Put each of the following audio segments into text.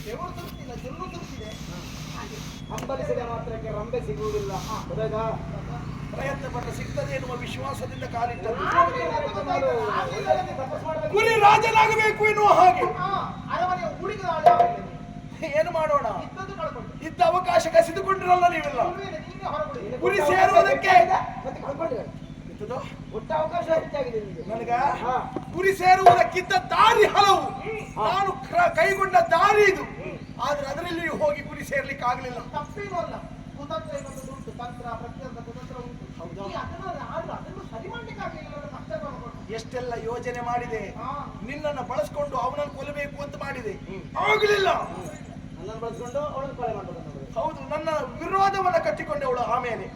ಬೆವರು ತರುತ್ತಿಲ್ಲ, ಜೊಲ್ಲು ತರುತ್ತಿದೆ. ಹಂಬಲಿಸಿದ ಮಾತ್ರಕ್ಕೆ ರಂಬೆ ಸಿಗುವುದಿಲ್ಲ. ಗೊತ್ತಾಯ್ತಾ? ಪ್ರಯತ್ನ ಪಟ್ಟ ಸಿಗ್ತದೆ ಎನ್ನುವ ವಿಶ್ವಾಸದಿಂದ ಕಾಲಿಟ್ಟದ್ದು. ಕುರಿ ರಾಜನಾಗಬೇಕು ಎನ್ನುವ ಹಾಗೆ ಅರಮನೆಯ ಉಳಿದ ಏನು ಮಾಡೋಣ? ಇದ್ದದ್ದು ಕಳ್ಕೊಂಡು ಇದ್ದ ಅವಕಾಶ ಕಸಿದುಕೊಂಡಿರಲ್ಲ ನೀವೆಲ್ಲ. ನೀವೇ ಹೊರಗಡೆ ಕುರಿ ಸೇರುವುದಕ್ಕೆ ಮತ್ತೆ ಕಳ್ಕೊಂಡ್ರೆ ಇದ್ದದ್ದು ಒಟ್ಟ ಅವಕಾಶ ಹೆಚ್ಚಾಗಿದೆ ನಿಮಗೆ. ನನಗ ಗುರಿ ಸೇರುವುದಕ್ಕಿದ್ದ ದಾರಿ ಹಲವು. ನಾನು ಕೈಗೊಂಡ ದಾರಿ ಇದು. ಆದ್ರೆ ಅದರಲ್ಲಿ ಹೋಗಿ ಗುರಿ ಸೇರ್ಲಿಕ್ಕೆ ಆಗ್ಲಿಲ್ಲ. ತಪ್ಪೇನೂ ಅಲ್ಲ. ಕುತಂತ್ರ ಎನ್ನುವುದು ಉಂಟು, ತಂತ್ರ ಪ್ರತ್ಯಂತ್ರ ಕುತಂತ್ರ ಉಂಟು. ಅದನ್ನು ಸರಿ ಮಾಡ್ಲಿಕ್ಕೆ ಆಗಲಿಲ್ಲ. ಕಷ್ಟ ಮಾಡ್ಕೊಂಡು ಎಷ್ಟೆಲ್ಲ ಯೋಜನೆ ಮಾಡಿದೆ, ನಿನ್ನನ್ನು ಬಳಸ್ಕೊಂಡು ಅವನನ್ನು ಕೊಲ್ಲಬೇಕು ಅಂತ ಮಾಡಿದೆ, ಆಗಲಿಲ್ಲ. ನನ್ನನ್ನು ಬಳಸ್ಕೊಂಡು ಅವಳನ್ನು ಕೊಲೆ ಮಾಡ್ಬೇಕು. ಹೌದು, ನನ್ನ ವಿರೋಧವನ್ನ ಕಟ್ಟಿಕೊಂಡವಳು. ಆಮೇಲೆ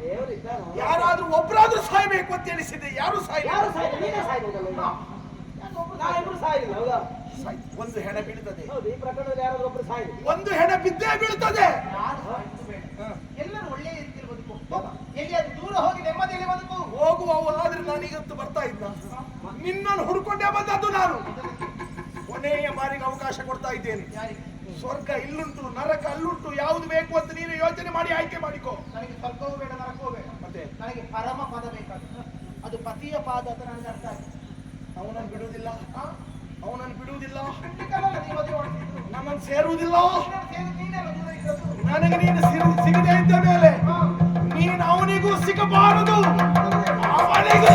ಯಾರಾದ್ರೂ ಒಬ್ಬರಾದ್ರೂ ಸಾಯ್ಬೇಕು ಅಂತ ಎಣಿಸಿದೆ. ಯಾರು ಯಾರು ಸಾಯ್ತು? ನೀನೇ ಸಾಯ್ಬೋದಲ್ಲ. ನಾವಿಬ್ರು ಸಾಯಿಲ್ಲ. ಹೌದಾ? ಒಂದು ಹೆಣ ಬೀಳ್ತದೆ. ಹೌದು, ಈ ಪ್ರಕರಣದಲ್ಲಿ ಯಾರಾದ್ರೂ ಒಬ್ರು ಸಾಯಿಲ್ಲ. ಒಂದು ಹೆಣ ಬಿದ್ದೇ ಬೀಳ್ತದೆ. ಎಲ್ಲರೂ ಒಳ್ಳೆಯ ರೀತಿಯಲ್ಲಿ ಬದುಕು. ಎಲ್ಲಿಯಾದ್ರೂ ದೂರ ಹೋಗಿ ನೆಮ್ಮದಿಯಲ್ಲಿ ಬದುಕು. ಹೋಗುವವು ಆದ್ರೆ ನಾನು ಇವತ್ತು ಬರ್ತಾ ಇದ್ದ, ನಿನ್ನನ್ನು ಹುಡ್ಕೊಂಡೇ ಬಂದದ್ದು ನಾನು. ಕೊನೆಯ ಬಾರಿಗೆ ಅವಕಾಶ ಕೊಡ್ತಾ ಇದ್ದೇನೆ. ಸ್ವರ್ಗ ಇಲ್ಲುಂಟು, ನರಕ ಅಲ್ಲುಂಟು, ಯಾವುದು ಬೇಕು ಅಂತ ನೀನು ಯೋಚನೆ ಮಾಡಿ ಆಯ್ಕೆ ಮಾಡಿಕೋ. ನನಗೆ ಸ್ವರ್ಗವೂ ಬೇಡ, ನರಕವೂ ಬೇಡ. ಮತ್ತೆ ನನಗೆ ಪರಮ ಪದ ಬೇಕಾದ, ಅದು ಪತಿಯ ಪಾದ ಅಂತ ನನಗೆ ಅರ್ಥ ಆಗಿದೆ. ಅವನನ್ನು ಬಿಡುವುದಿಲ್ಲ, ಅವನನ್ನು ಬಿಡುವುದಿಲ್ಲ, ನನ್ನನ್ನು ಸೇರುವುದಿಲ್ಲ. ನನಗೆ ನೀನು ಸಿಗದೆ ಇದ್ದ ಮೇಲೆ ನೀನು ಅವನಿಗೂ ಸಿಗಬಾರದು, ಅವನಿಗೂ